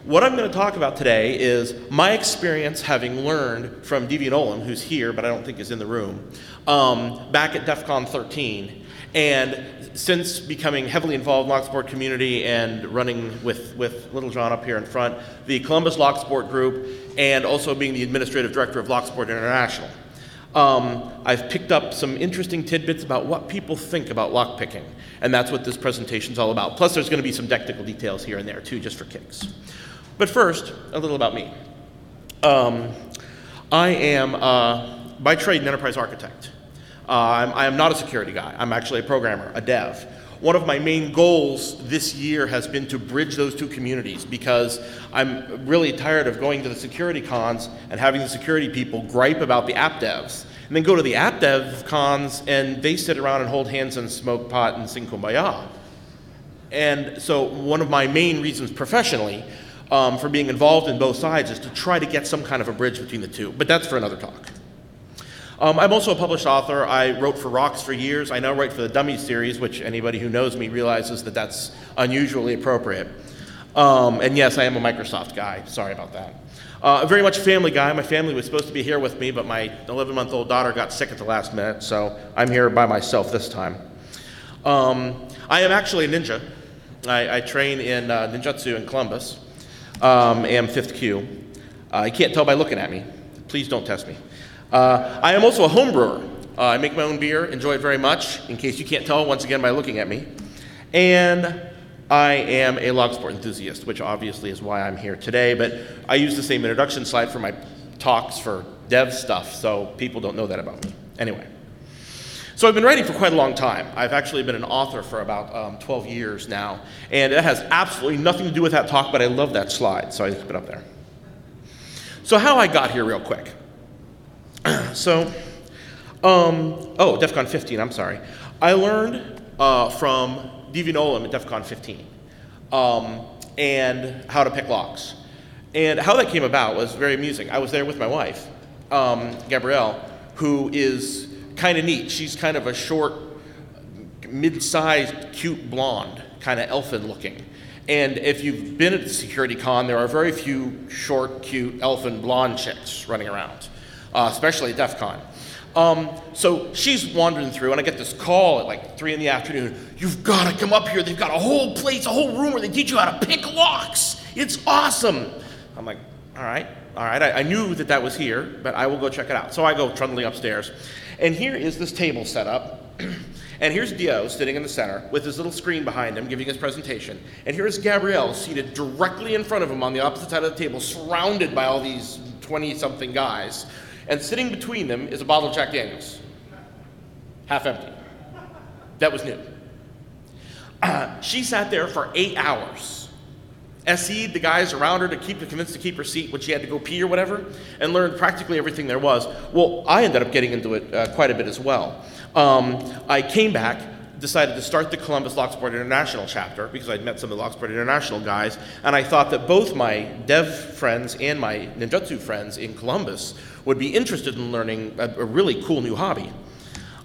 What I'm going to talk about today is my experience having learned from Deviant Olin, who's here, but I don't think is in the room, back at DEF CON 13, and since becoming heavily involved in the LockSport community and running with Little John up here in front, the Columbus LockSport group, and also being the administrative director of LockSport International. I've picked up some interesting tidbits about what people think about lockpicking, and that's what this presentation is all about. Plus, there's going to be some technical details here and there, too, just for kicks. But first, a little about me. I am, by trade, an enterprise architect. I am not a security guy. I'm actually a programmer, a dev. One of my main goals this year has been to bridge those two communities because I'm really tired of going to the security cons and having the security people gripe about the app devs, and then go to the app dev cons and they sit around and hold hands and smoke pot and sing Kumbaya. And so one of my main reasons professionally for being involved in both sides is to try to get some kind of a bridge between the two, but that's for another talk. I'm also a published author. I wrote for Rocks for years. I now write for the Dummies series, which anybody who knows me realizes that that's unusually appropriate. And yes, I am a Microsoft guy. Sorry about that. Very much a family guy. My family was supposed to be here with me, but my 11-month-old daughter got sick at the last minute, so I'm here by myself this time. I am actually a ninja. I train in ninjutsu in Columbus. Am 5th Q. You can't tell by looking at me. Please don't test me. I am also a home brewer. I make my own beer, enjoy it very much, in case you can't tell once again by looking at me. And I am a LockSport enthusiast, which obviously is why I'm here today, but I use the same introduction slide for my talks for dev stuff, so people don't know that about me. Anyway, so I've been writing for quite a long time. I've actually been an author for about 12 years now, and it has absolutely nothing to do with that talk, but I love that slide, so I just put it up there. So how I got here real quick. So, DEF CON 15, I'm sorry. I learned from Deviant Olin at DEF CON 15 and how to pick locks. And how that came about was very amusing. I was there with my wife, Gabrielle, who is kind of neat. She's kind of a short, mid-sized, cute blonde, kind of elfin looking. And if you've been at the security con, there are very few short, cute, elfin blonde chicks running around. Especially at DEF CON. So she's wandering through, and I get this call at like 3 in the afternoon. You've got to come up here. They've got a whole place, a whole room where they teach you how to pick locks. It's awesome. I'm like, all right. I knew that was here, but I will go check it out. So I go trundling upstairs. And here is this table set up. And here's Dio sitting in the center with his little screen behind him giving his presentation. And here's Gabrielle seated directly in front of him on the opposite side of the table, surrounded by all these 20-something guys. And sitting between them is a bottle of Jack Daniels, half empty. That was new. She sat there for 8 hours, SE'd the guys around her to convince to keep her seat when she had to go pee or whatever, and learned practically everything there was. Well, I ended up getting into it quite a bit as well. I came back, decided to start the Columbus LockSport International chapter because I'd met some of the LockSport International guys, and I thought that both my dev friends and my ninjutsu friends in Columbus would be interested in learning a really cool new hobby.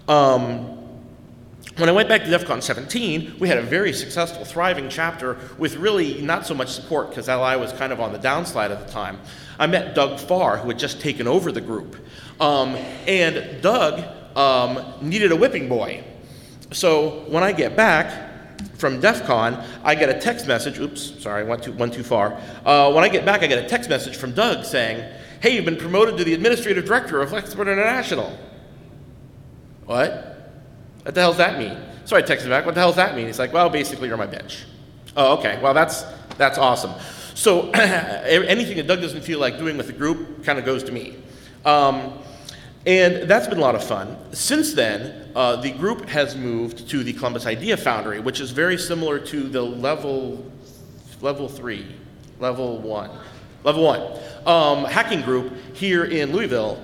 When I went back to DEF CON 17, we had a very successful, thriving chapter with really not so much support because LI was kind of on the downslide at the time. I met Doug Farr, who had just taken over the group. And Doug needed a whipping boy. So when I get back from DEF CON, I get a text message. Oops, sorry, went too far. When I get back, I get a text message from Doug saying, hey, you've been promoted to the administrative director of oucksport International. What? What the hell does that mean? So I texted back, what the hell does that mean? He's like, well, basically you're my bitch. Oh, okay, well that's awesome. So anything that Doug doesn't feel like doing with the group kind of goes to me. And that's been a lot of fun. Since then, the group has moved to the Columbus Idea Foundry, which is very similar to the level 1 hacking group here in Louisville.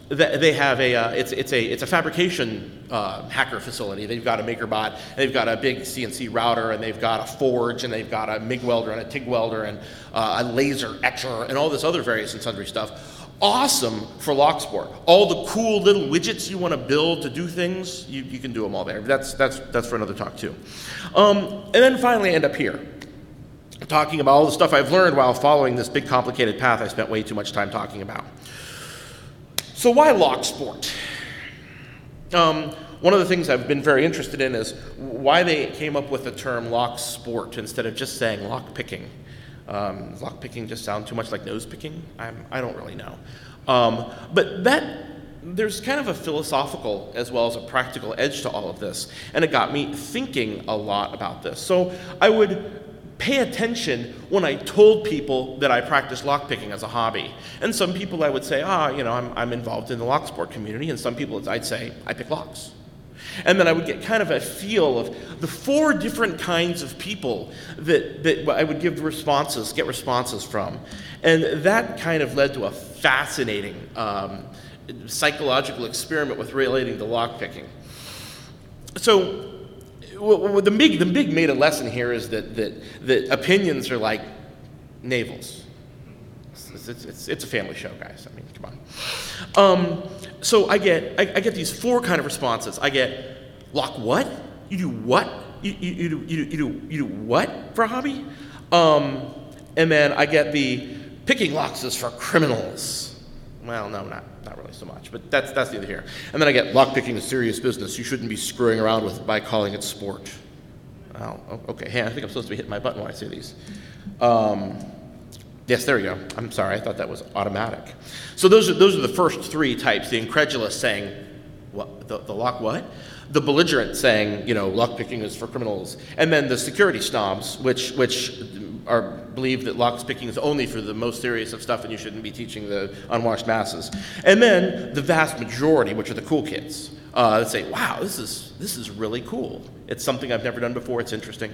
They have it's a fabrication hacker facility. They've got a MakerBot, and they've got a big CNC router, and they've got a forge, and they've got a MIG welder and a TIG welder and a laser etcher and all this other various and sundry stuff. Awesome for LockSport. All the cool little widgets you want to build to do things, you can do them all there. That's for another talk too. And then finally I end up here. talking about all the stuff I've learned while following this big complicated path I spent way too much time talking about. So why locksport? One of the things I've been very interested in is why they came up with the term locksport instead of just saying lockpicking. Does lockpicking just sound too much like nose picking? I don't really know. But there's kind of a philosophical as well as a practical edge to all of this, and it got me thinking a lot about this. So I would pay attention when I told people that I practice lockpicking as a hobby. And some people I would say, I'm involved in the locksport community, and some people I'd say, I pick locks. And then I would get kind of a feel of the 4 different kinds of people that I would get responses from. And that kind of led to a fascinating psychological experiment with relating to lockpicking. So the big meta lesson here is that opinions are like navels. It's a family show, guys. I mean, come on. So I get these 4 kind of responses. I get lock what? You do what? You do what for a hobby? And then I get the picking locks is for criminals. Well, no, not really so much, but that's neither here. And then I get lockpicking is serious business. You shouldn't be screwing around with it by calling it sport. Oh, okay. Hey, I think I'm supposed to be hitting my button when I say these. Yes, there we go. I'm sorry, I thought that was automatic. So those are the first 3 types. The incredulous saying, what? The lock what? The belligerent saying, lockpicking is for criminals. And then the security snobs, which believe that lockpicking is only for the most serious of stuff and you shouldn't be teaching the unwashed masses. And then the vast majority, which are the cool kids, that say, wow, this is really cool. It's something I've never done before. It's interesting.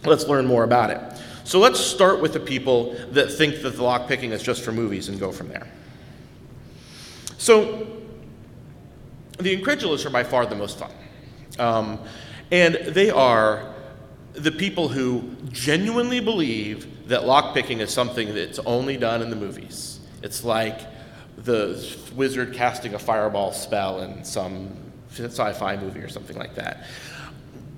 Let's learn more about it. So let's start with the people that think that the lockpicking is just for movies and go from there. So the incredulous are by far the most fun. And they are the people who genuinely believe that lockpicking is something that's only done in the movies. It's like the wizard casting a fireball spell in some sci-fi movie or something like that.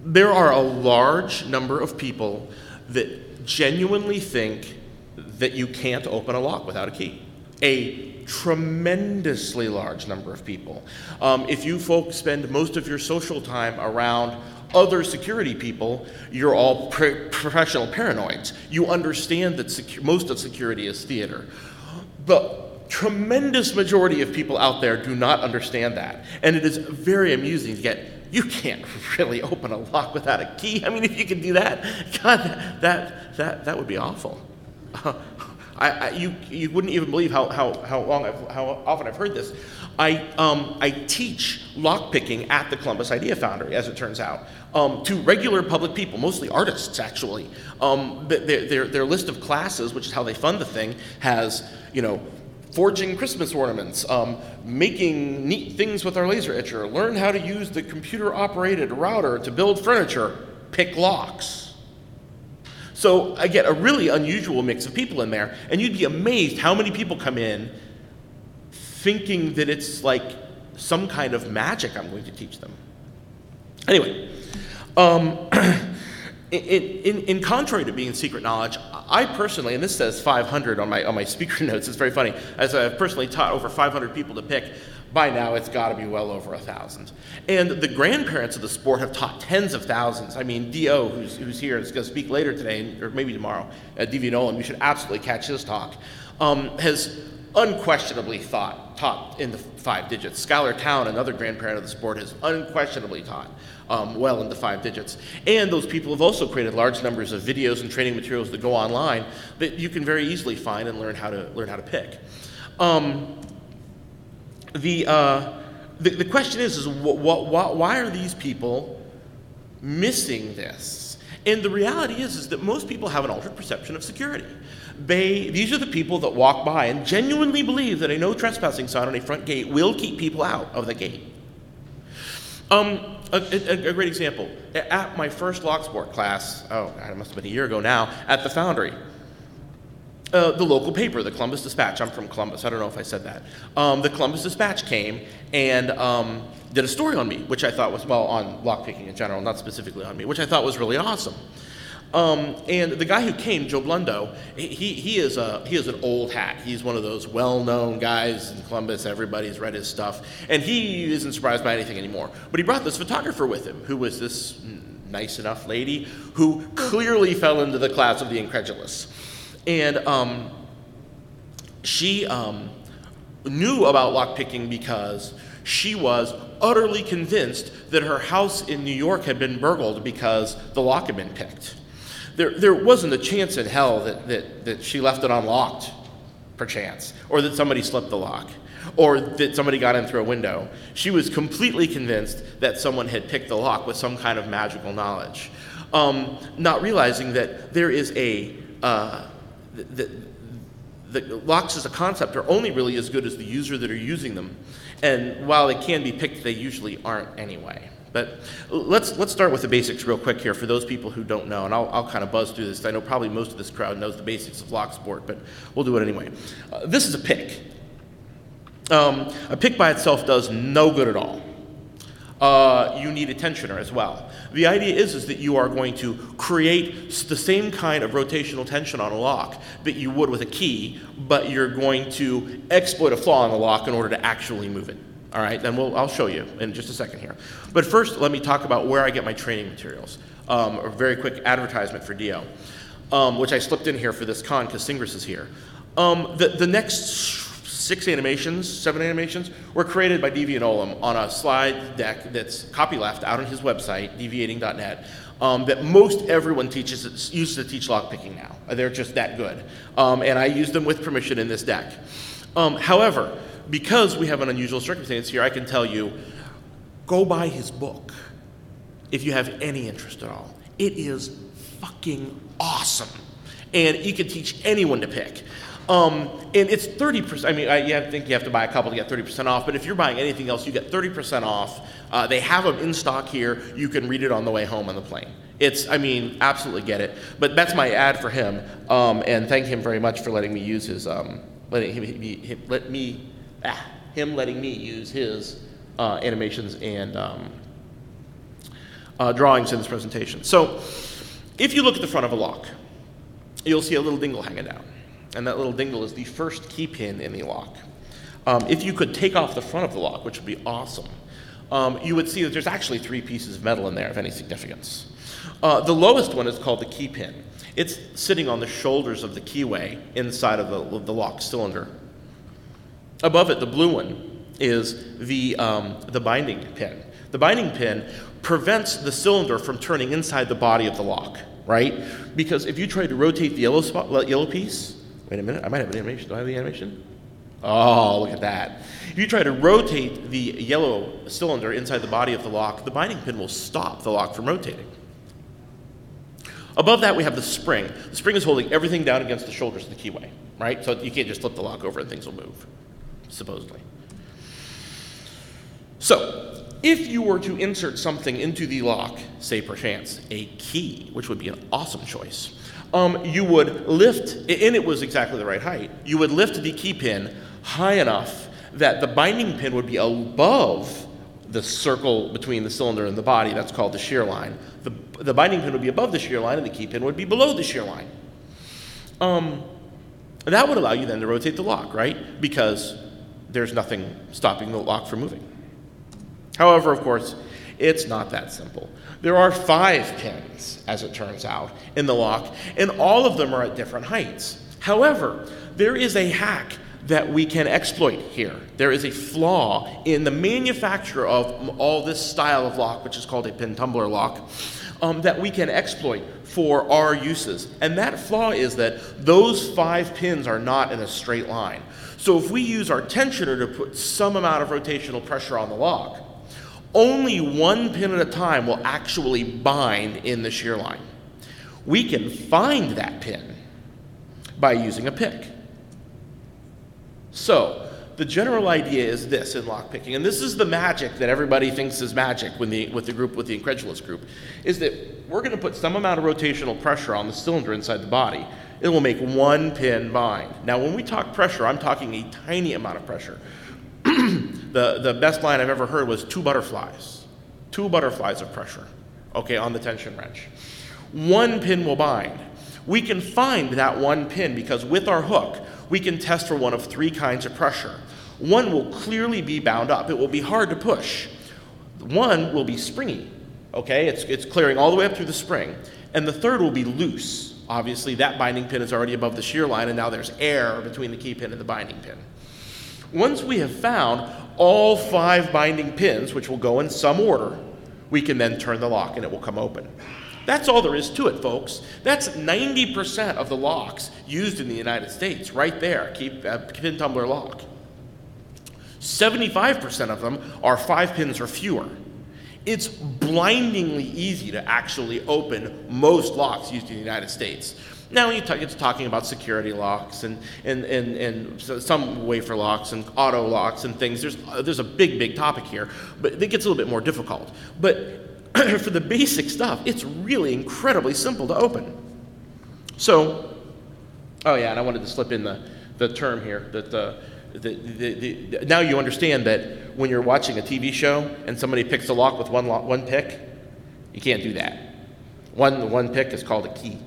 There are a large number of people that genuinely think that you can't open a lock without a key. A tremendously large number of people. If you folks spend most of your social time around other security people, you're all professional paranoids. You understand that most of security is theater. The tremendous majority of people out there do not understand that. And it is very amusing to get, you can't really open a lock without a key. I mean, if you could do that, God, that would be awful. You wouldn't even believe how often I've heard this. I teach lockpicking at the Columbus Idea Foundry, as it turns out, to regular public people, mostly artists, actually. Their list of classes, which is how they fund the thing, has, forging Christmas ornaments, making neat things with our laser etcher, learn how to use the computer-operated router to build furniture, pick locks. So I get a really unusual mix of people in there, and you'd be amazed how many people come in thinking that it's like some kind of magic I'm going to teach them. Anyway, in contrary to being secret knowledge, I personally, and this says 500 on my speaker notes, it's very funny, as I've personally taught over 500 people to pick, by now it's got to be well over 1,000. And the grandparents of the sport have taught tens of thousands. I mean, D.O., who's here, is going to speak later today, or maybe tomorrow, D.V. Nolan, you should absolutely catch his talk, has unquestionably taught in the 5 digits. Skylar Town, another grandparent of the sport, has unquestionably taught well into 5 digits. And those people have also created large numbers of videos and training materials that go online that you can very easily find and learn how to pick. The question is why are these people missing this? And the reality is that most people have an altered perception of security. These are the people that walk by and genuinely believe that a no trespassing sign on a front gate will keep people out of the gate. A great example, at my first locksport class, it must have been a year ago now, at the Foundry, the local paper, the Columbus Dispatch, I'm from Columbus, I don't know if I said that, the Columbus Dispatch came and did a story on me, which I thought was, on lockpicking in general, not specifically on me, which I thought was really awesome. And the guy who came, Joe Blundo, he is an old hat. He's one of those well-known guys in Columbus. Everybody's read his stuff, and he isn't surprised by anything anymore. But he brought this photographer with him, who was this nice enough lady who clearly fell into the class of the incredulous, and she knew about lockpicking because she was utterly convinced that her house in New York had been burgled because the lock had been picked. There wasn't a chance in hell that she left it unlocked, perchance, or that somebody slipped the lock, or that somebody got in through a window. She was completely convinced that someone had picked the lock with some kind of magical knowledge, not realizing that there is the locks as a concept are only really as good as the user that are using them. And while they can be picked, they usually aren't anyway. But let's start with the basics real quick here for those people who don't know, and I'll kind of buzz through this. I know probably most of this crowd knows the basics of locksport, but we'll do it anyway. This is a pick. A pick by itself does no good at all. You need a tensioner as well. The idea is that you are going to create the same kind of rotational tension on a lock that you would with a key, but you're going to exploit a flaw in the lock in order to actually move it. All right, then I'll show you in just a second here. But first, let me talk about where I get my training materials. A very quick advertisement for Dio, which I slipped in here for this con because Singris is here. The next 7 animations were created by Deviant on a slide deck that's copyleft out on his website, deviating.net, that most everyone uses to teach lockpicking now. They're just that good. And I use them with permission in this deck. However, because we have an unusual circumstance here, I can tell you, go buy his book if you have any interest at all. It is fucking awesome. And you can teach anyone to pick. And it's 30%. I mean, I think you have to buy a couple to get 30% off, but if you're buying anything else, you get 30% off. They have them in stock here. You can read it on the way home on the plane. Absolutely get it. But that's my ad for him, and thank him very much for letting me use his, letting me use his animations and drawings in this presentation. So, if you look at the front of a lock, you'll see a little dingle hanging down. And that little dingle is the first key pin in the lock. If you could take off the front of the lock, which would be awesome, you would see that there's actually 3 pieces of metal in there of any significance. The lowest one is called the key pin. It's sitting on the shoulders of the keyway inside of the lock cylinder. Above it, the blue one, is the binding pin. The binding pin prevents the cylinder from turning inside the body of the lock, right? Because if you try to rotate the yellow piece, wait a minute, I might have an animation. Do I have the animation? Oh, look at that. If you try to rotate the yellow cylinder inside the body of the lock, the binding pin will stop the lock from rotating. Above that, we have the spring. The spring is holding everything down against the shoulders of the keyway, right? So you can't just flip the lock over and things will move, supposedly. So, if you were to insert something into the lock, say perchance a key, which would be an awesome choice, you would lift, and it was exactly the right height, you would lift the key pin high enough that the binding pin would be above the circle between the cylinder and the body. That's called the shear line. The binding pin would be above the shear line, and the key pin would be below the shear line. That would allow you then to rotate the lock, right? Because there's nothing stopping the lock from moving. However, of course, it's not that simple. There are 5 pins, as it turns out, in the lock, and all of them are at different heights. However, there is a hack that we can exploit here. There is a flaw in the manufacture of all this style of lock, which is called a pin tumbler lock, that we can exploit for our uses. And that flaw is that those 5 pins are not in a straight line. So if we use our tensioner to put some amount of rotational pressure on the lock, only 1 pin at a time will actually bind in the shear line. We can find that pin by using a pick. So, the general idea is this in lockpicking, and this is the magic that everybody thinks is magic with the incredulous group, is that we're going to put some amount of rotational pressure on the cylinder inside the body. It will make 1 pin bind. Now, when we talk pressure, I'm talking a tiny amount of pressure. The best line I've ever heard was 2 butterflies. 2 butterflies of pressure, okay, on the tension wrench. One pin will bind. We can find that one pin because with our hook, we can test for one of three kinds of pressure. One will clearly be bound up. It will be hard to push. One will be springy, okay? It's clearing all the way up through the spring. And the third will be loose. Obviously, that binding pin is already above the shear line, and now there's air between the key pin and the binding pin. Once we have found all 5 binding pins, which will go in some order, we can then turn the lock and it will come open. That's all there is to it, folks. That's 90% of the locks used in the United States, right there, pin tumbler lock. 75% of them are 5 pins or fewer. It's blindingly easy to actually open most locks used in the United States. Now it's talking about security locks and some wafer locks and auto locks and things. There's a big topic here, but it gets a little bit more difficult. But for the basic stuff, it's really incredibly simple to open. So, oh yeah, and I wanted to slip in the term here that now you understand that when you're watching a TV show and somebody picks a lock with one pick, you can't do that. One pick is called a key.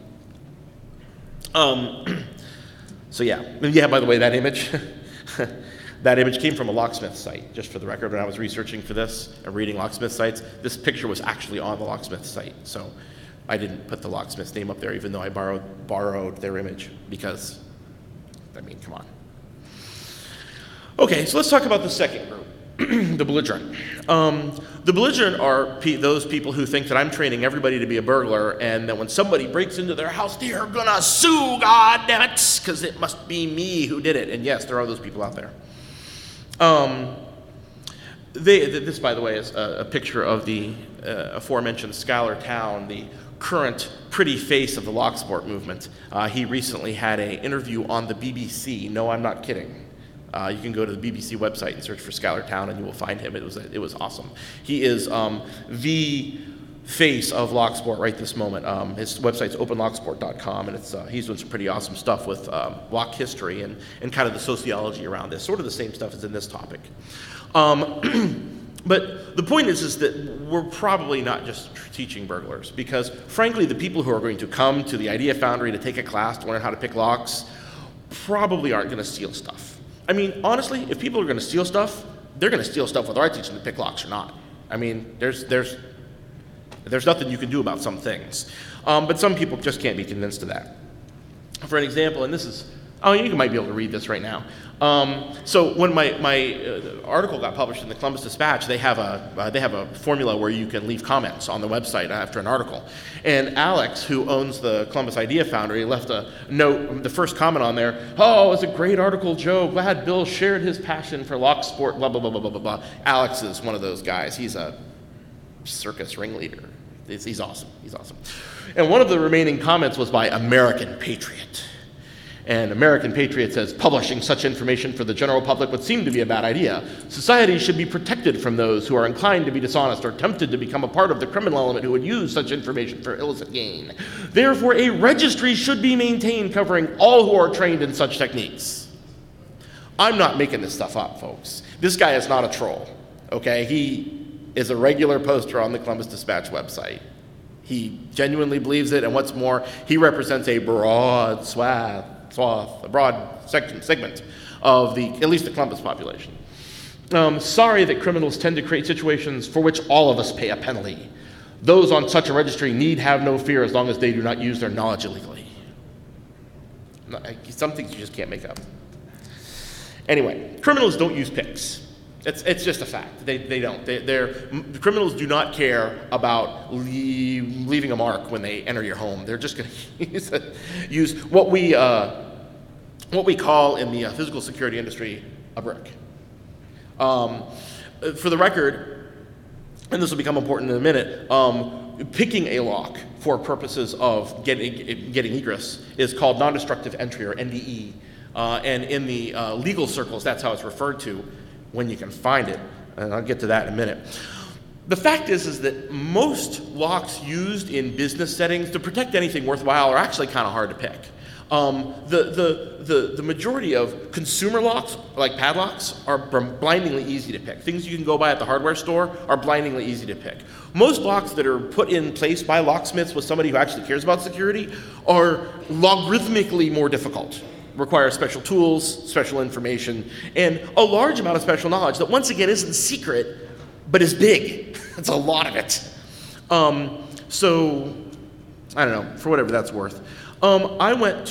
So yeah, by the way, that image, that image came from a locksmith site, just for the record. When I was researching for this and reading locksmith sites, this picture was actually on the locksmith site. So I didn't put the locksmith's name up there, even though I borrowed their image, because, I mean, come on. Okay, so let's talk about the second group, the belligerent. The belligerent are those people who think that I'm training everybody to be a burglar, and that when somebody breaks into their house, they're gonna sue, goddammit, because it must be me who did it. And yes, there are those people out there. This, by the way, is a picture of the aforementioned Schuyler Town, the current pretty face of the locksport movement. He recently had an interview on the BBC. No, I'm not kidding. You can go to the BBC website and search for Schuyler Town, and you will find him. It was awesome. He is the face of locksport right this moment. His website's ou're.locksport.com, and he's doing some pretty awesome stuff with lock history and kind of the sociology around this. Sort of the same stuff as in this topic. But the point is that we're probably not just teaching burglars, because frankly, the people who are going to come to the Idea Foundry to take a class to learn how to pick locks probably aren't going to steal stuff. I mean, honestly, if people are going to steal stuff, they're going to steal stuff whether I teach them to pick locks or not. I mean, there's nothing you can do about some things. But some people just can't be convinced of that. For an example, and this is, you might be able to read this right now. So when my article got published in the Columbus Dispatch, they have a formula where you can leave comments on the website after an article. And Alex, who owns the Columbus Idea Foundry, left a note, the first comment on there, "Oh, it was a great article, Joe. Glad Bill shared his passion for locksport, blah, blah, blah, blah, blah, blah." Alex is one of those guys. He's a circus ringleader. He's awesome. He's awesome. And one of the remaining comments was by American Patriot. And American Patriot says, "Publishing such information for the general public would seem to be a bad idea. Society should be protected from those who are inclined to be dishonest or tempted to become a part of the criminal element who would use such information for illicit gain. Therefore, a registry should be maintained covering all who are trained in such techniques." I'm not making this stuff up, folks. This guy is not a troll, okay? He is a regular poster on the Columbus Dispatch website. He genuinely believes it, and what's more, he represents a broad a broad segment of at least the Columbus population. Sorry that criminals tend to create situations for which all of us pay a penalty. Those on such a registry need have no fear as long as they do not use their knowledge illegally. Some things you just can't make up. Anyway, criminals don't use picks. It's just a fact. They don't. The criminals do not care about leaving a mark when they enter your home. They're just going to use what we call in the physical security industry a brick. For the record, and this will become important in a minute, picking a lock for purposes of getting egress is called non-destructive entry, or NDE. And in the legal circles, that's how it's referred to when you can find it, and I'll get to that in a minute. The fact is that most locks used in business settings to protect anything worthwhile are actually kind of hard to pick. The majority of consumer locks, like padlocks, are blindingly easy to pick. Things you can go buy at the hardware store are blindingly easy to pick. Most locks that are put in place by locksmiths with somebody who actually cares about security are logarithmically more difficult, require special tools, special information, and a large amount of special knowledge that once again isn't secret, but is big. That's a lot of it. So, I don't know, for whatever that's worth. I went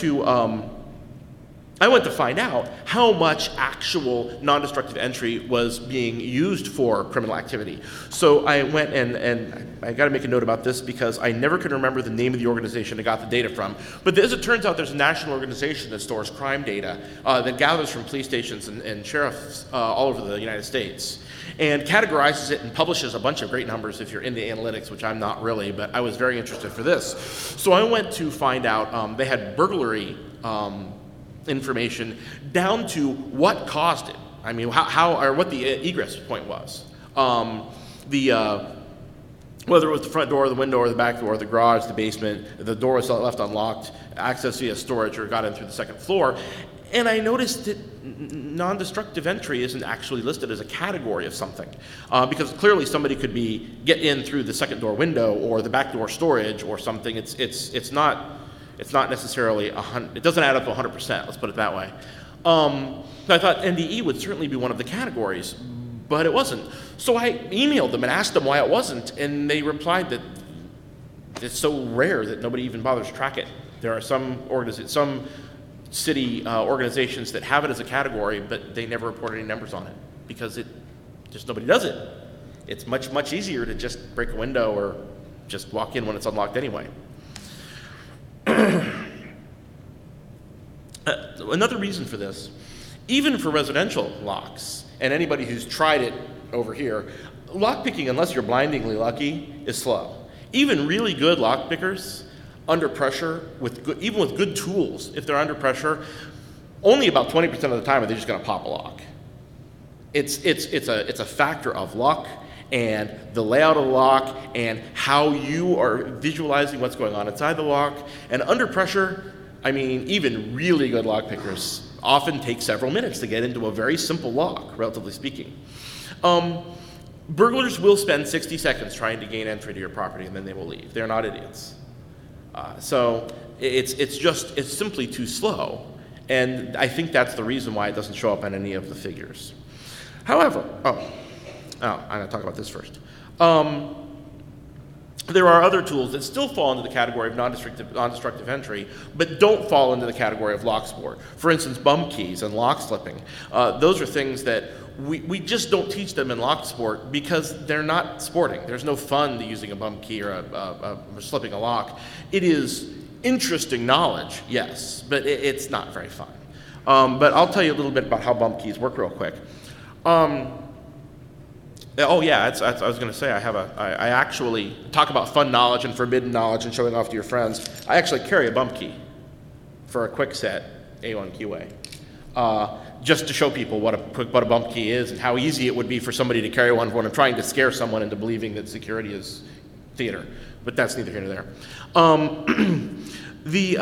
to find out how much actual non-destructive entry was being used for criminal activity. So I went and I got to make a note about this because I never could remember the name of the organization I got the data from. But as it turns out, there's a national organization that stores crime data that gathers from police stations and sheriffs all over the United States, and categorizes it and publishes a bunch of great numbers if you're into analytics, which I'm not really, but I was very interested for this. So I went to find out they had burglary information down to what caused it. I mean, how or what the egress point was. Whether it was the front door, the window, or the back door, the garage, the basement, the door was left unlocked, access via storage, or got in through the second floor. And I noticed that non-destructive entry isn't actually listed as a category of something, because clearly somebody could get in through the second door window or the back door storage or something. It's not necessarily it doesn't add up to 100%. Let's put it that way. So I thought NDE would certainly be one of the categories, but it wasn't. So I emailed them and asked them why it wasn't, and they replied that it's so rare that nobody even bothers to track it. There are some city organizations that have it as a category, but they never report any numbers on it because just nobody does it. It's much, much easier to just break a window or just walk in when it's unlocked anyway. Another reason for this, even for residential locks, and anybody who's tried it over here, lockpicking, unless you're blindingly lucky, is slow. Even really good lockpickers, under pressure, even with good tools, if they're under pressure, only about 20% of the time are they just going to pop a lock. It's a factor of luck and the layout of the lock and how you are visualizing what's going on inside the lock. And under pressure, I mean, even really good lock pickers often take several minutes to get into a very simple lock, relatively speaking. Burglars will spend 60 seconds trying to gain entry to your property and then they will leave. They're not idiots. So it's simply too slow. And I think that's the reason why it doesn't show up on any of the figures. However, I'm going to talk about this first. There are other tools that still fall into the category of non-destructive entry, but don't fall into the category of locksport. For instance, bump keys and lock slipping. Those are things that we just don't teach them in locksport because they're not sporting. There's no fun to using a bump key or slipping a lock. It is interesting knowledge, yes, but it's not very fun. But I'll tell you a little bit about how bump keys work real quick. Oh yeah, I was going to say I actually talk about fun knowledge and forbidden knowledge and showing off to your friends. I actually carry a bump key for a quick set A1QA, just to show people what a bump key is and how easy it would be for somebody to carry one when I'm trying to scare someone into believing that security is theater. But that's neither here nor there. The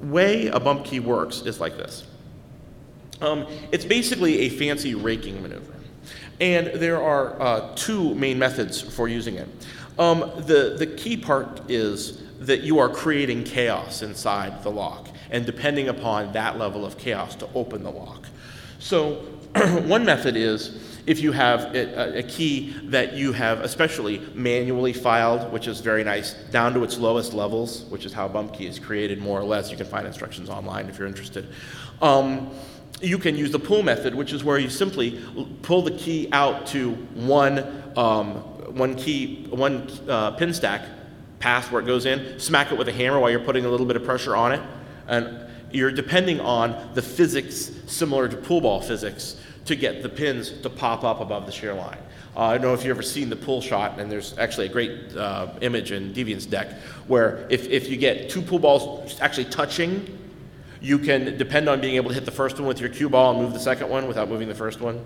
way a bump key works is like this. It's basically a fancy raking maneuver. And there are two main methods for using it. The key part is that you are creating chaos inside the lock, and depending upon that level of chaos to open the lock. So one method is if you have a key that you have especially manually filed, which is very nice, down to its lowest levels, which is how a bump key is created more or less. You can find instructions online if you're interested. You can use the pull method, which is where you simply pull the key out to one pin stack past where it goes in, smack it with a hammer while you're putting a little bit of pressure on it, and you're depending on the physics similar to pool ball physics to get the pins to pop up above the shear line. I don't know if you've ever seen the pull shot, and there's actually a great image in Deviant's deck where if you get two pool balls actually touching, You can depend on being able to hit the first one with your cue ball and move the second one without moving the first one.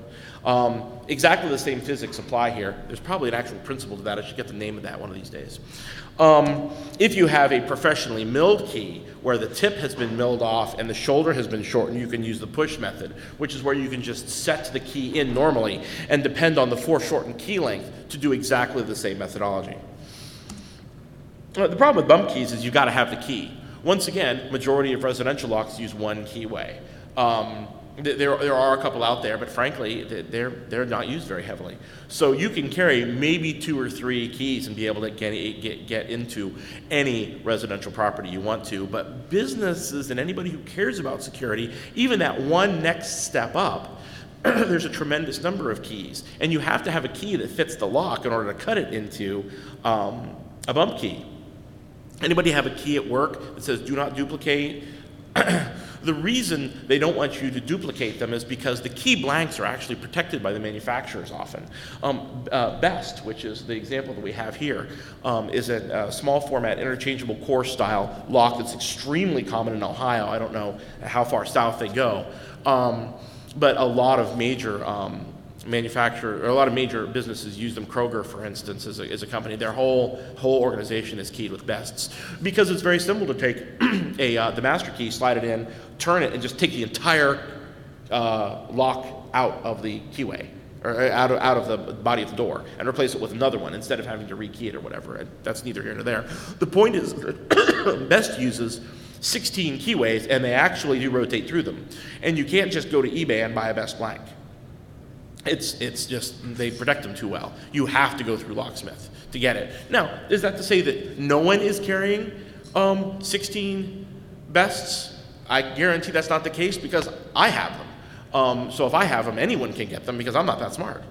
Exactly the same physics apply here. There's probably an actual principle to that. I should get the name of that one of these days. If you have a professionally milled key where the tip has been milled off and the shoulder has been shortened, you can use the push method, which is where you can just set the key in normally and depend on the foreshortened key length to do exactly the same methodology. The problem with bump keys is you've got to have the key. Once again, majority of residential locks use one keyway. There are a couple out there, but frankly, they're not used very heavily. So you can carry maybe 2 or 3 keys and be able to get into any residential property you want to. But businesses and anybody who cares about security, even that one next step up, there's a tremendous number of keys. And you have to have a key that fits the lock in order to cut it into a bump key. Anybody have a key at work that says do not duplicate? The reason they don't want you to duplicate them is because the key blanks are actually protected by the manufacturers often. Best, which is the example that we have here, is a small format interchangeable core style lock that's extremely common in Ohio. I don't know how far south they go, but a lot of major a lot of major businesses use them. Kroger, for instance, is a company. Their whole organization is keyed with bests because it's very simple to take the master key, slide it in, turn it, and just take the entire lock out of the keyway or out of the body of the door and replace it with another one instead of having to rekey it or whatever. And that's neither here nor there. The point is, Best uses 16 keyways, and they actually do rotate through them. And you can't just go to eBay and buy a Best blank. It's just, they protect them too well. You have to go through locksmith to get it. Now, is that to say that no one is carrying 16 Bests? I guarantee that's not the case because I have them. So if I have them, anyone can get them because I'm not that smart.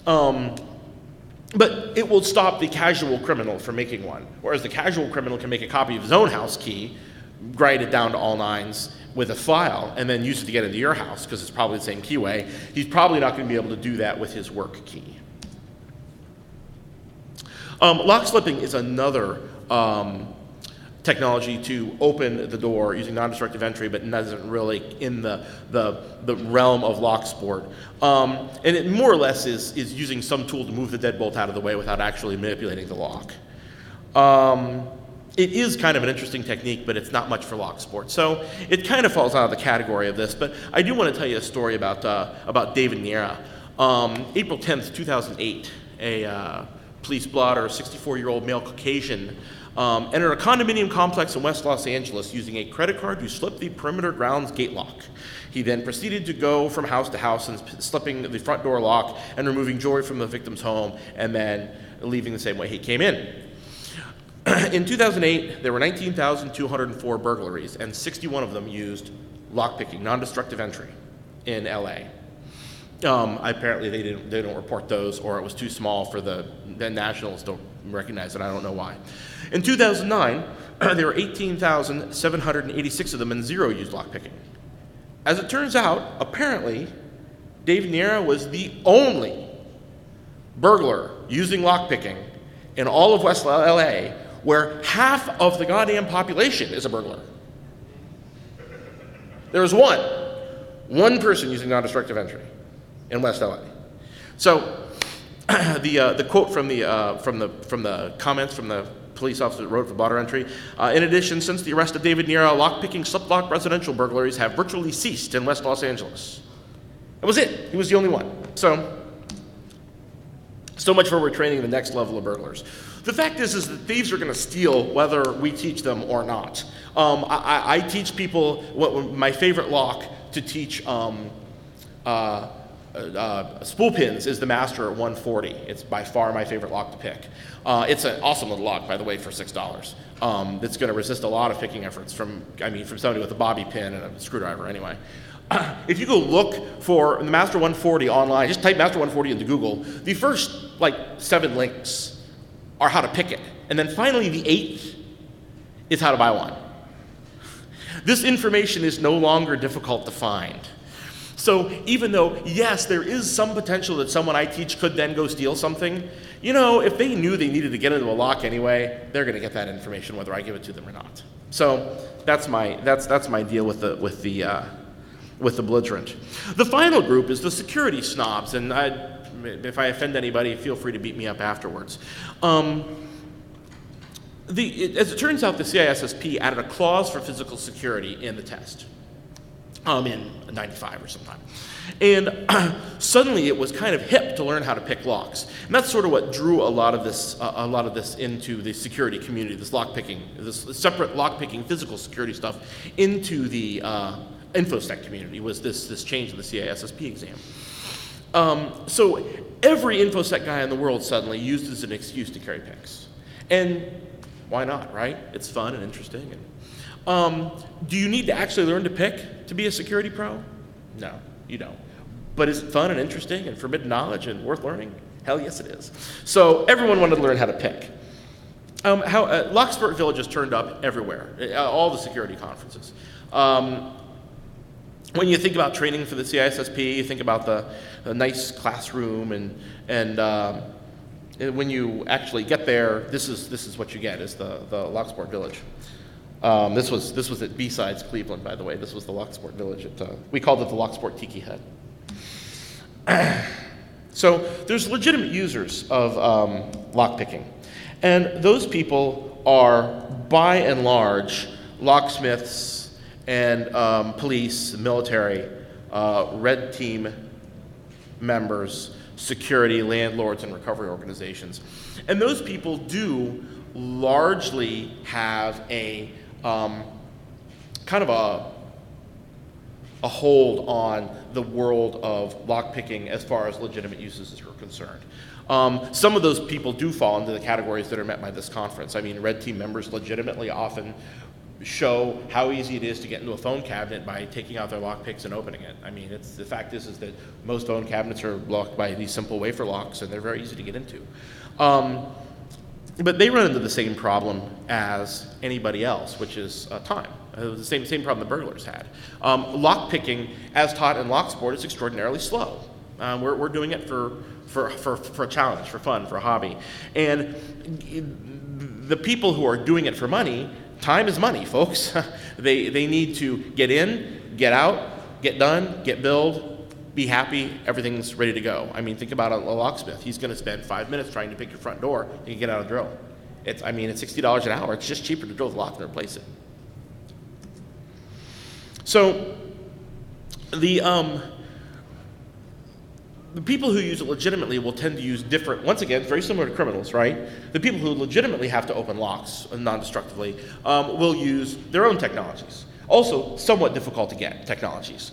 But it will stop the casual criminal from making one. Whereas the casual criminal can make a copy of his own house key, grind it down to all nines with a file, and then use it to get into your house because it's probably the same keyway. He's probably not going to be able to do that with his work key. Lock slipping is another technology to open the door using non-destructive entry, but isn't really in the realm of LockSport. And it more or less is using some tool to move the deadbolt out of the way without actually manipulating the lock. It is kind of an interesting technique, but it's not much for LockSport. So it kind of falls out of the category of this, but I do want to tell you a story about David Niera. April 10th, 2008, a police blotter, a 64-year-old male Caucasian, entered a condominium complex in West Los Angeles using a credit card to slip the perimeter grounds gate lock. He then proceeded to go from house to house and slipping the front door lock and removing jewelry from the victim's home and then leaving the same way he came in. In 2008, there were 19,204 burglaries, and 61 of them used lockpicking, non-destructive entry, in LA. Apparently, they don't report those, or it was too small for the nationals to recognize it. I don't know why. In 2009, there were 18,786 of them, and 0 used lockpicking. As it turns out, apparently, Dave Niera was the only burglar using lockpicking in all of West LA, where half of the goddamn population is a burglar. There was one person using non-destructive entry in West LA. So the quote from the comments from the police officer that wrote for blotter entry, in addition, since the arrest of David Niera, lockpicking slip-lock residential burglaries have virtually ceased in West Los Angeles. That was it. He was the only one. So much for we're training the next level of burglars. The fact is that thieves are going to steal whether we teach them or not. I teach people my favorite lock to teach spool pins is the Master at 140. It's by far my favorite lock to pick. It's an awesome little lock, by the way, for $6. That's going to resist a lot of picking efforts from somebody with a bobby pin and a screwdriver anyway. If you go look for the Master 140 online, just type Master 140 into Google, the first 7 links are how to pick it. And then finally the 8th is how to buy one. This information is no longer difficult to find. So even though, yes, there is some potential that someone I teach could then go steal something, if they knew they needed to get into a lock anyway, they're going to get that information whether I give it to them or not. So that's my deal with the belligerent. The final group is the security snobs, and if I offend anybody, feel free to beat me up afterwards. As it turns out, the CISSP added a clause for physical security in the test in '95 or sometime. And suddenly it was kind of hip to learn how to pick locks. And that's sort of what drew a lot of this into the security community, this lockpicking, this separate lockpicking physical security stuff into the InfoSec community, was this change in the CISSP exam. So every InfoSec guy in the world suddenly used it as an excuse to carry picks. And why not, right? It's fun and interesting. And, do you need to actually learn to pick to be a security pro? No, you don't. But is it fun and interesting and forbidden knowledge and worth learning? Hell yes it is. So everyone wanted to learn how to pick. Locksport villages turned up everywhere, all the security conferences. When you think about training for the CISSP, you think about the nice classroom, and when you actually get there, this is what you get, is the Locksport village. This was at B-Sides, Cleveland, by the way. This was the Locksport village. We called it the Locksport Tiki Hut. So there's legitimate users of lockpicking, and those people are, by and large, locksmiths and police, military, red team members, security, landlords, and recovery organizations. And those people do largely have a kind of a hold on the world of lockpicking as far as legitimate uses are concerned. Some of those people do fall into the categories that are met by this conference. I mean, red team members legitimately often show how easy it is to get into a phone cabinet by taking out their lockpicks and opening it. I mean, the fact is that most phone cabinets are locked by these simple wafer locks, and they're very easy to get into. But they run into the same problem as anybody else, which is time. The same problem the burglars had. Lockpicking, as taught in Locksport, is extraordinarily slow. We're doing it for a challenge, for fun, for a hobby. And the people who are doing it for money, time is money, folks. They need to get in, get out, get done, get billed, be happy, everything's ready to go. I mean, think about a locksmith. He's going to spend 5 minutes trying to pick your front door and you get out a drill. It's $60 an hour. It's just cheaper to drill the lock and replace it. So the people who use it legitimately will tend to use different, once again, very similar to criminals, right? The people who legitimately have to open locks non-destructively will use their own technologies. Also, somewhat difficult to get technologies.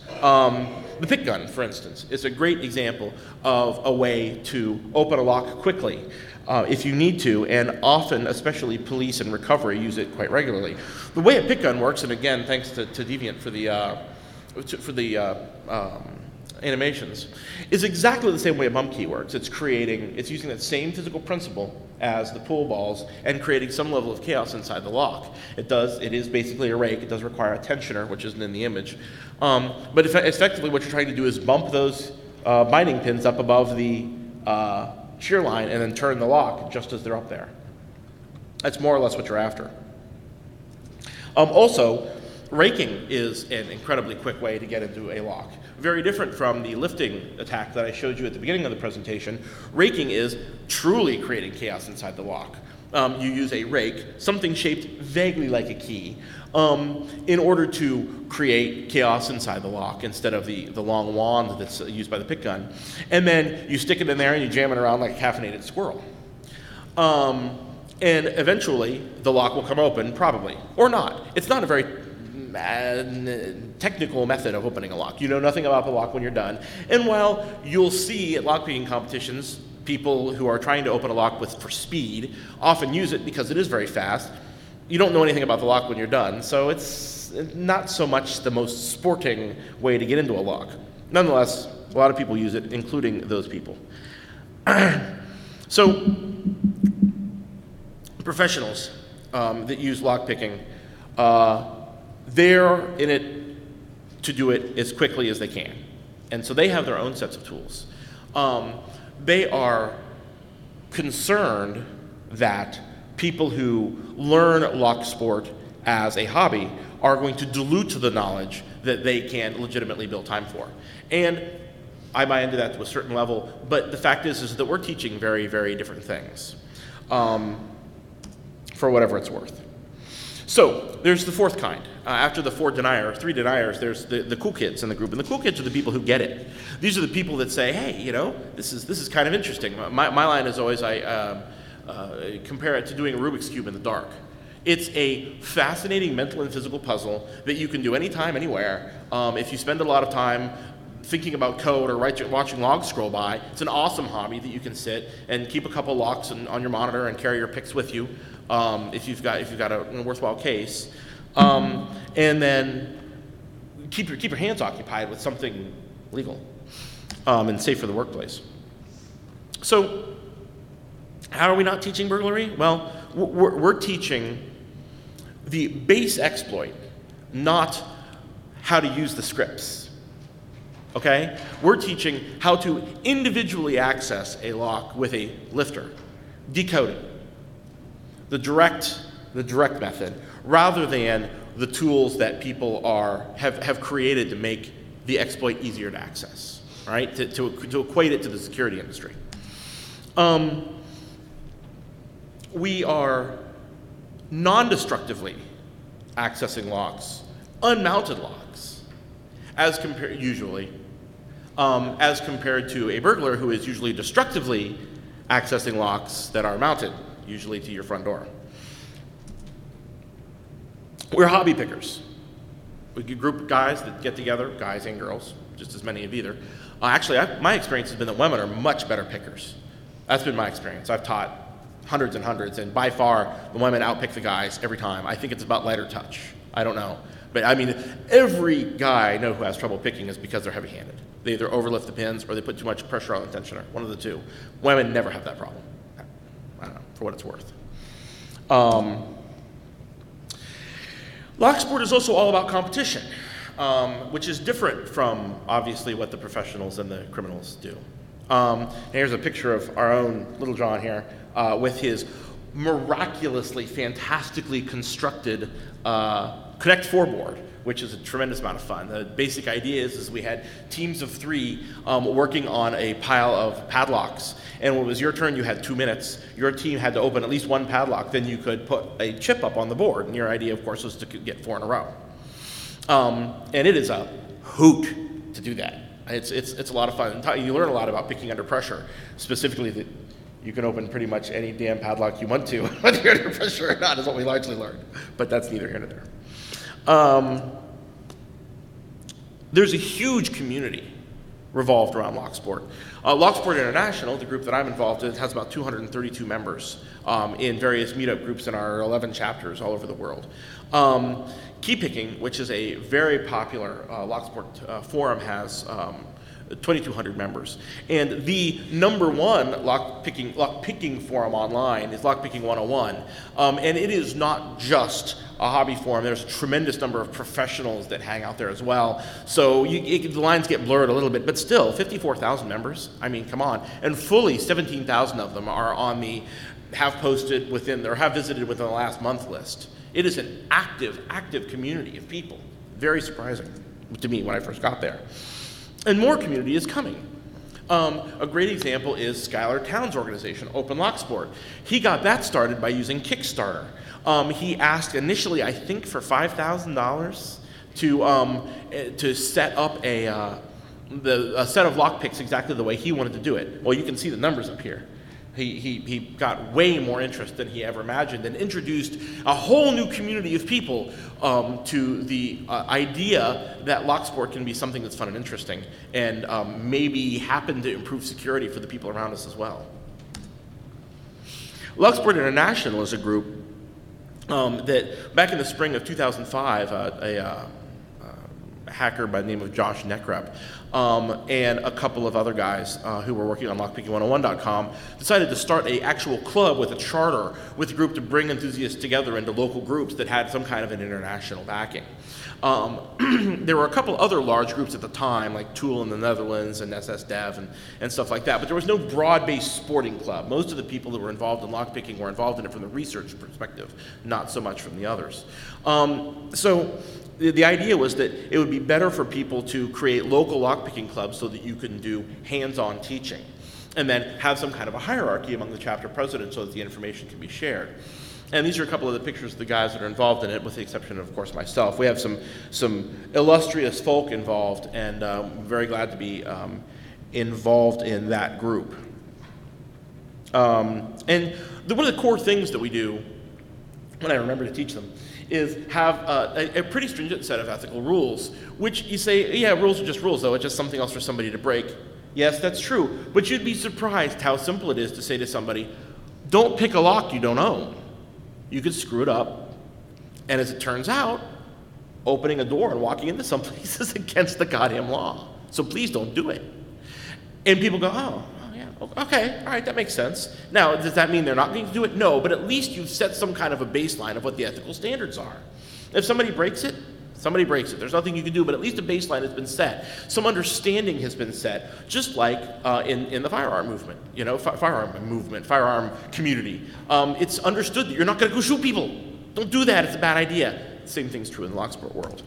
The pick gun, for instance, is a great example of a way to open a lock quickly if you need to, and often, especially police and recovery, use it quite regularly. The way a pick gun works, and again, thanks to Deviant for the animations, is exactly the same way a bump key works. It's using that same physical principle as the pool balls and creating some level of chaos inside the lock. It is basically a rake. It does require a tensioner, which isn't in the image. But effectively what you're trying to do is bump those binding pins up above the shear line and then turn the lock just as they're up there. That's more or less what you're after. Also, raking is an incredibly quick way to get into a lock. Very different from the lifting attack that I showed you at the beginning of the presentation. Raking is truly creating chaos inside the lock. You use a rake, something shaped vaguely like a key, in order to create chaos inside the lock instead of the long wand that's used by the pick gun. And then you stick it in there and you jam it around like a caffeinated squirrel. And eventually the lock will come open, probably, or not. It's not a very technical method of opening a lock. You know nothing about the lock when you're done. And while you'll see at lockpicking competitions, people who are trying to open a lock for speed often use it because it is very fast. You don't know anything about the lock when you're done, so it's not so much the most sporting way to get into a lock. Nonetheless, a lot of people use it, including those people. So, professionals that use lockpicking, they're in it to do it as quickly as they can. And so they have their own sets of tools. They are concerned that people who learn Locksport as a hobby are going to dilute the knowledge that they can legitimately build time for. And I buy into that to a certain level, but the fact is that we're teaching very, very different things, for whatever it's worth. So there's the fourth kind. After the three deniers, there's the cool kids in the group, and the cool kids are the people who get it. These are the people that say, hey, you know, this is kind of interesting. My line is always, I compare it to doing a Rubik's Cube in the dark. It's a fascinating mental and physical puzzle that you can do anytime, anywhere. If you spend a lot of time thinking about code or watching logs scroll by, it's an awesome hobby that you can sit and keep a couple locks on your monitor and carry your picks with you if you've got a worthwhile case, and then keep your hands occupied with something legal and safe for the workplace. So, how are we not teaching burglary? Well, we're teaching the base exploit, not how to use the scripts. Okay? We're teaching how to individually access a lock with a lifter, decode it, the direct method, rather than the tools that people have created to make the exploit easier to access, right? To equate it to the security industry. We are non-destructively accessing locks, unmounted locks, as compared to a burglar who is usually destructively accessing locks that are mounted, usually to your front door. We're hobby pickers. We get a group of guys that get together, guys and girls, just as many of either. Actually, my experience has been that women are much better pickers. That's been my experience. I've taught hundreds and hundreds, and by far, the women outpick the guys every time. I think it's about lighter touch. I don't know. But I mean, every guy I know who has trouble picking is because they're heavy-handed. They either overlift the pins or they put too much pressure on the tensioner, one of the two. Women never have that problem. I don't know, for what it's worth. Locksport is also all about competition, which is different from, obviously, what the professionals and the criminals do. Here's a picture of our own little John here with his miraculously, fantastically constructed Connect 4 board, which is a tremendous amount of fun. The basic idea is we had teams of 3 working on a pile of padlocks. And when it was your turn, you had 2 minutes. Your team had to open at least one padlock, then you could put a chip up on the board. And your idea, of course, was to get 4 in a row. And it is a hoot to do that. It's a lot of fun. You learn a lot about picking under pressure, specifically that you can open pretty much any damn padlock you want to, whether you're under pressure or not, is what we largely learned. But that's neither here nor there. There's a huge community revolved around LockSport. LockSport International, the group that I'm involved in, has about 232 members in various meetup groups in our 11 chapters all over the world. Key picking, which is a very popular LockSport forum, has 2,200 members. And the number one lockpicking forum online is Lockpicking 101. And it is not just a hobby forum. There's a tremendous number of professionals that hang out there as well. So the lines get blurred a little bit, but still, 54,000 members. I mean, come on. And fully 17,000 of them are on the have visited within the last month list. It is an active community of people. Very surprising to me when I first got there. And more community is coming. A great example is Skylar Town's organization, Open Locksport. He got that started by using Kickstarter. He asked initially, I think, for $5,000 to set up a set of lockpicks exactly the way he wanted to do it. Well, you can see the numbers up here. He got way more interest than he ever imagined and introduced a whole new community of people to the idea that Locksport can be something that's fun and interesting and maybe happen to improve security for the people around us as well. Locksport International is a group that back in the spring of 2005 hacker by the name of Josh Neckrep, and a couple of other guys who were working on lockpicking101.com decided to start a actual club with a charter with a group to bring enthusiasts together into local groups that had some kind of an international backing. There were a couple other large groups at the time, like Tool in the Netherlands and SSDev and stuff like that, but there was no broad-based sporting club. Most of the people that were involved in lockpicking were involved in it from the research perspective, not so much from the others. So the idea was that it would be better for people to create local lockpicking clubs so that you can do hands-on teaching, and then have some kind of a hierarchy among the chapter presidents so that the information can be shared. And these are a couple of the pictures of the guys that are involved in it, with the exception of course, myself. We have some illustrious folk involved, and I'm very glad to be involved in that group. And one of the core things that we do, when I remember to teach them, is have a pretty stringent set of ethical rules, which you say, yeah, rules are just rules, though. It's just something else for somebody to break. Yes, that's true, but you'd be surprised how simple it is to say to somebody, don't pick a lock you don't own. You could screw it up, and as it turns out, opening a door and walking into someplace is against the goddamn law. So please don't do it. And people go, oh yeah, okay, all right, that makes sense. Now, does that mean they're not going to do it? No, but at least you've set some kind of a baseline of what the ethical standards are. If somebody breaks it, somebody breaks it. There's nothing you can do, but at least a baseline has been set. Some understanding has been set, just like in the firearm movement, firearm community. It's understood that you're not going to go shoot people. Don't do that, it's a bad idea. Same thing's true in the locksport world.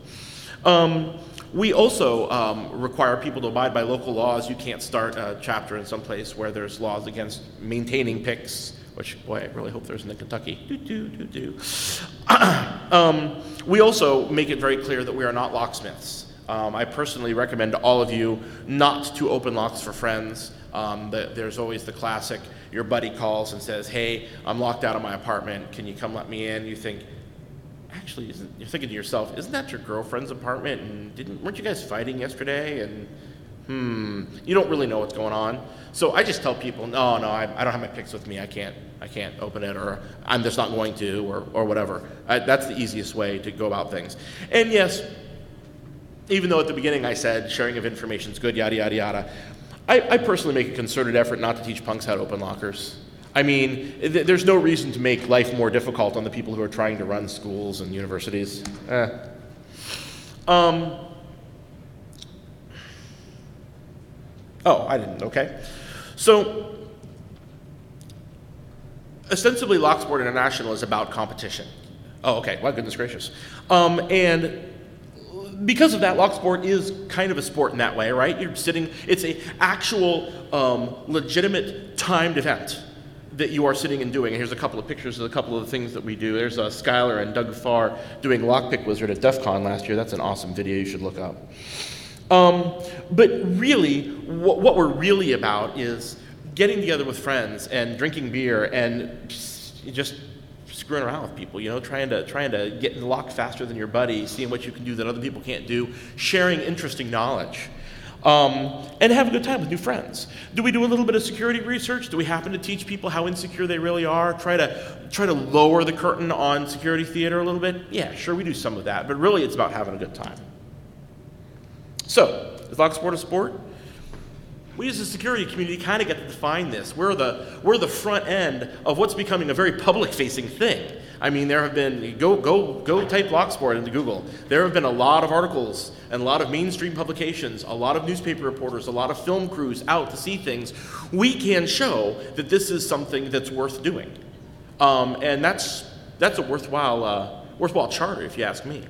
We also require people to abide by local laws. You can't start a chapter in some place where there's laws against maintaining picks, which, boy, I really hope there isn't in Kentucky. We also make it very clear that we are not locksmiths. I personally recommend to all of you not to open locks for friends. There's always the classic, your buddy calls and says, hey, I'm locked out of my apartment, can you come let me in? You think, actually, you're thinking to yourself, isn't that your girlfriend's apartment? And weren't you guys fighting yesterday? And you don't really know what's going on. So I just tell people, no, I don't have my picks with me. I can't open it, or I'm just not going to, or whatever. That's the easiest way to go about things. And yes, even though at the beginning I said sharing of information is good, yada, yada, yada, I personally make a concerted effort not to teach punks how to open lockers. I mean, there's no reason to make life more difficult on the people who are trying to run schools and universities. Oh, I didn't, okay. So, ostensibly Locksport International is about competition. Oh, okay, well, goodness gracious. And because of that, Locksport is kind of a sport in that way, right? It's a actual legitimate timed event that you are sitting and doing. And here's a couple of pictures of a couple of the things that we do. There's Skylar and Doug Farr doing Lockpick Wizard at DEF CON last year. That's an awesome video you should look up. But really, what we're really about is getting together with friends and drinking beer and just screwing around with people, trying to get in the lock faster than your buddy, seeing what you can do that other people can't do, sharing interesting knowledge, and have a good time with new friends. Do we do a little bit of security research? Do we happen to teach people how insecure they really are? Try to lower the curtain on security theater a little bit? Yeah, sure, we do some of that, but really it's about having a good time. So, is Locksport a sport? We as a security community kind of get to define this. We're the front end of what's becoming a very public-facing thing. I mean, there have been, go type Locksport into Google. There have been a lot of articles and a lot of mainstream publications, a lot of newspaper reporters, a lot of film crews out to see things. We can show that this is something that's worth doing. And that's a worthwhile charter, if you ask me.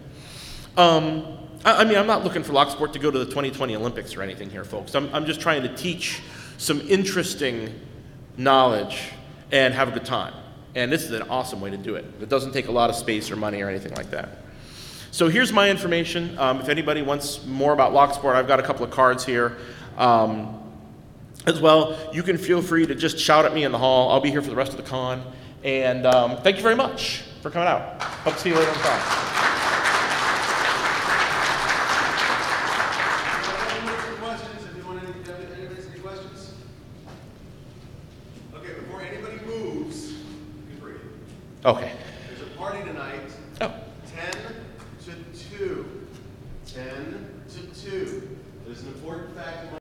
I mean, I'm not looking for Locksport to go to the 2020 Olympics or anything here, folks. I'm just trying to teach some interesting knowledge and have a good time. And this is an awesome way to do it. It doesn't take a lot of space or money or anything like that. So here's my information. If anybody wants more about Locksport, I've got a couple of cards here. As well, you can feel free to just shout at me in the hall. I'll be here for the rest of the con. And thank you very much for coming out. Hope to see you later in the con. Okay. There's a party tonight, 10 to 2. 10 to 2. There's an important fact in my